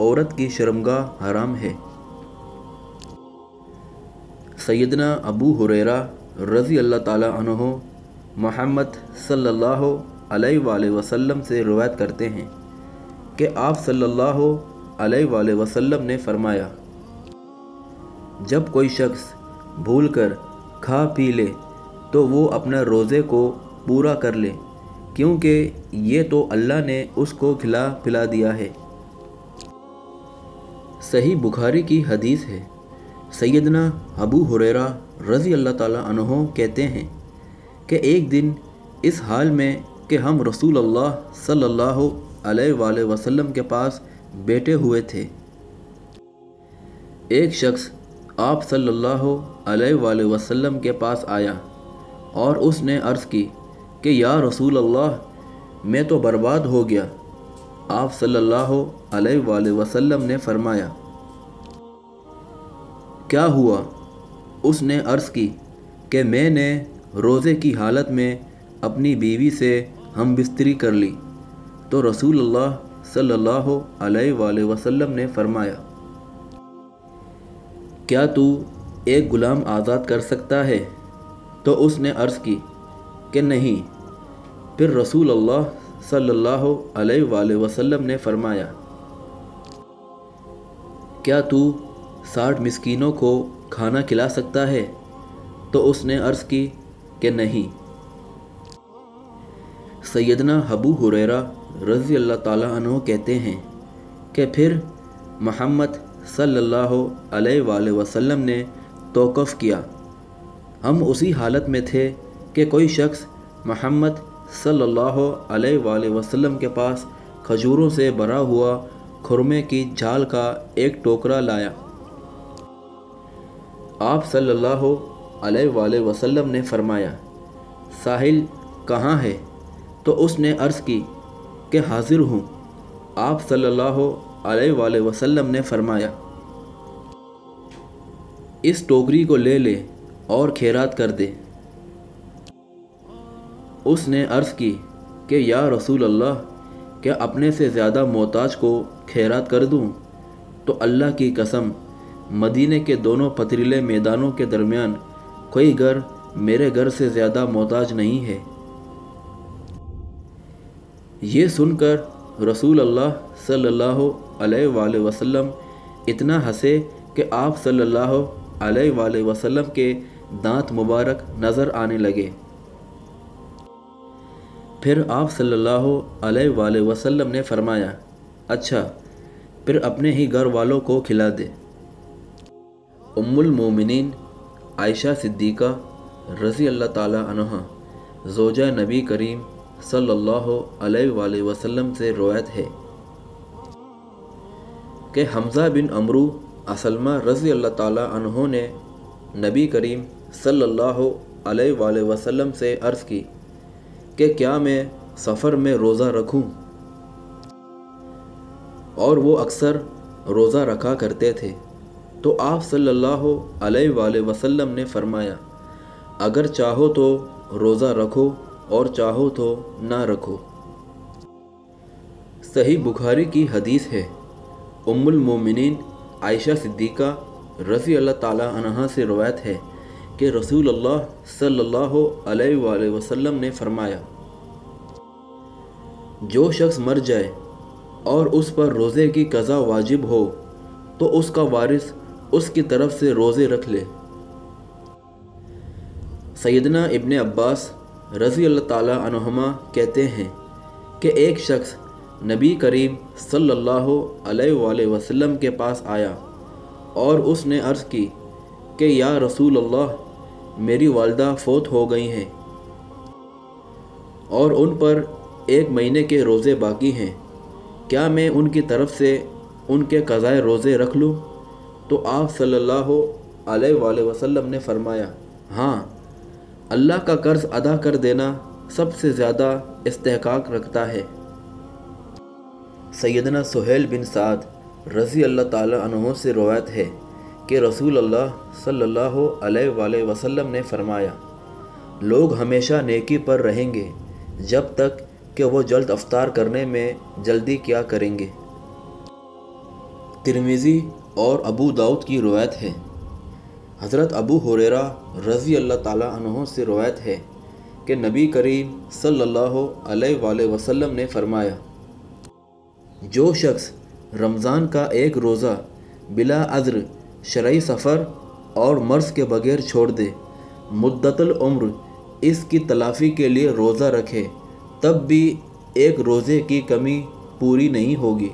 عورت کی شرمگاہ حرام ہے۔ سیدنا ابو ہریرہ رضی اللہ تعالیٰ عنہ محمد صلی اللہ علیہ وآلہ وسلم سے روایت کرتے ہیں کہ آپ صلی اللہ علیہ وآلہ وسلم نے فرمایا، جب کوئی شخص بھول کر کھا پی لے تو وہ اپنا روزے کو پورا کر لے، کیونکہ یہ تو اللہ نے اس کو کھلا پلا دیا ہے۔ صحیح بخاری کی حدیث ہے۔ سیدنا ابو ہریرہ رضی اللہ تعالیٰ عنہ کہتے ہیں کہ ایک دن اس حال میں کہ ہم رسول اللہ صلی اللہ علیہ وآلہ وسلم کے پاس بیٹھے ہوئے تھے، ایک شخص آپ صلی اللہ علیہ وآلہ وسلم کے پاس آیا اور اس نے عرض کی کہ یا رسول اللہ، میں تو برباد ہو گیا۔ آپ صلی اللہ علیہ وآلہ وسلم نے فرمایا، کیا ہوا؟ اس نے عرض کی کہ میں نے روزے کی حالت میں اپنی بیوی سے ہم بستری کر لی۔ تو رسول اللہ صلی اللہ علیہ وآلہ وسلم نے فرمایا، کیا تو ایک غلام آزاد کر سکتا ہے؟ تو اس نے عرض کی کہ نہیں۔ پھر رسول اللہ صلی اللہ علیہ وآلہ وسلم نے فرمایا، کیا تو 60 مسکینوں کو کھانا کھلا سکتا ہے؟ تو اس نے عرض کی کہ نہیں۔ سیدنا ابو ہریرہ رضی اللہ تعالیٰ عنہ کہتے ہیں کہ پھر محمد صلی اللہ علیہ وآلہ وسلم نے توقف کیا۔ ہم اسی حالت میں تھے کہ کوئی شخص محمد صلی اللہ علیہ وآلہ وسلم کے پاس کھجوروں سے بھرا ہوا خرمے کی جھال کا ایک ٹوکرا لایا۔ آپ صلی اللہ علیہ وآلہ وسلم نے فرمایا، ساحل کہاں ہے؟ تو اس نے عرض کی کہ حاضر ہوں۔ آپ صلی اللہ علیہ وآلہ وسلم نے فرمایا، اس ٹوکری کو لے لے اور خیرات کر دے۔ اس نے عرض کی کہ یا رسول اللہ، کیا اپنے سے زیادہ محتاج کو خیرات کر دوں؟ تو اللہ کی قسم، مدینے کے دونوں پتھریلے میدانوں کے درمیان کوئی گھر میرے گھر سے زیادہ محتاج نہیں ہے۔ یہ سن کر رسول اللہ صلی اللہ علیہ وآلہ وسلم اتنا ہنسے کہ آپ صلی اللہ علیہ وآلہ وسلم کے دانت مبارک نظر آنے لگے۔ پھر آپ صلی اللہ علیہ وآلہ وسلم نے فرمایا، اچھا، پھر اپنے ہی گھر والوں کو کھلا دے۔ ام المومنین عائشہ صدیقہ رضی اللہ تعالیٰ عنہ زوجہ نبی کریم صلی اللہ علیہ وآلہ وسلم سے روایت ہے کہ حمزہ بن عمرو اسلمہ رضی اللہ تعالیٰ عنہ نے نبی کریم صلی اللہ علیہ وآلہ وسلم سے عرض کی کہ کیا میں سفر میں روزہ رکھوں؟ اور وہ اکثر روزہ رکھا کرتے تھے۔ تو آپ صلی اللہ علیہ وآلہ وسلم نے فرمایا، اگر چاہو تو روزہ رکھو اور چاہو تو نہ رکھو۔ صحیح بخاری کی حدیث ہے۔ ام المومنین عائشہ صدیقہ رضی اللہ تعالیٰ عنہا سے روایت ہے کہ رسول اللہ صلی اللہ علیہ وآلہ وسلم نے فرمایا، جو شخص مر جائے اور اس پر روزے کی قضا واجب ہو تو اس کا وارث اس کی طرف سے روزے رکھ لے۔ سیدنا ابن عباس رضی اللہ تعالیٰ عنہما کہتے ہیں کہ ایک شخص نبی کریم صلی اللہ علیہ وآلہ وسلم کے پاس آیا اور اس نے عرض کی کہ یا رسول اللہ، میری والدہ فوت ہو گئی ہیں اور ان پر 1 مہینے کے روزے باقی ہیں، کیا میں ان کی طرف سے ان کے قضائے روزے رکھ لوں؟ تو آپ صلی اللہ علیہ وآلہ وسلم نے فرمایا، ہاں، اللہ کا قرض ادا کر دینا سب سے زیادہ استحقاق رکھتا ہے۔ سیدنا سہیل بن سعد رضی اللہ تعالیٰ عنہ سے روایت ہے کہ رسول اللہ صلی اللہ علیہ وآلہ وسلم نے فرمایا، لوگ ہمیشہ نیکی پر رہیں گے جب تک کہ وہ جلد افطار کرنے میں جلدی کیا کریں گے۔ ترمذی اور ابو داؤد کی روایت ہے۔ حضرت ابو ہریرہ رضی اللہ تعالیٰ عنہ سے روایت ہے کہ نبی کریم صلی اللہ علیہ وآلہ وسلم نے فرمایا، جو شخص رمضان کا ایک روزہ بلا عذر شرعی سفر اور مرض کے بغیر چھوڑ دے، مدت العمر اس کی تلافی کے لیے روزہ رکھے، تب بھی ایک روزے کی کمی پوری نہیں ہوگی۔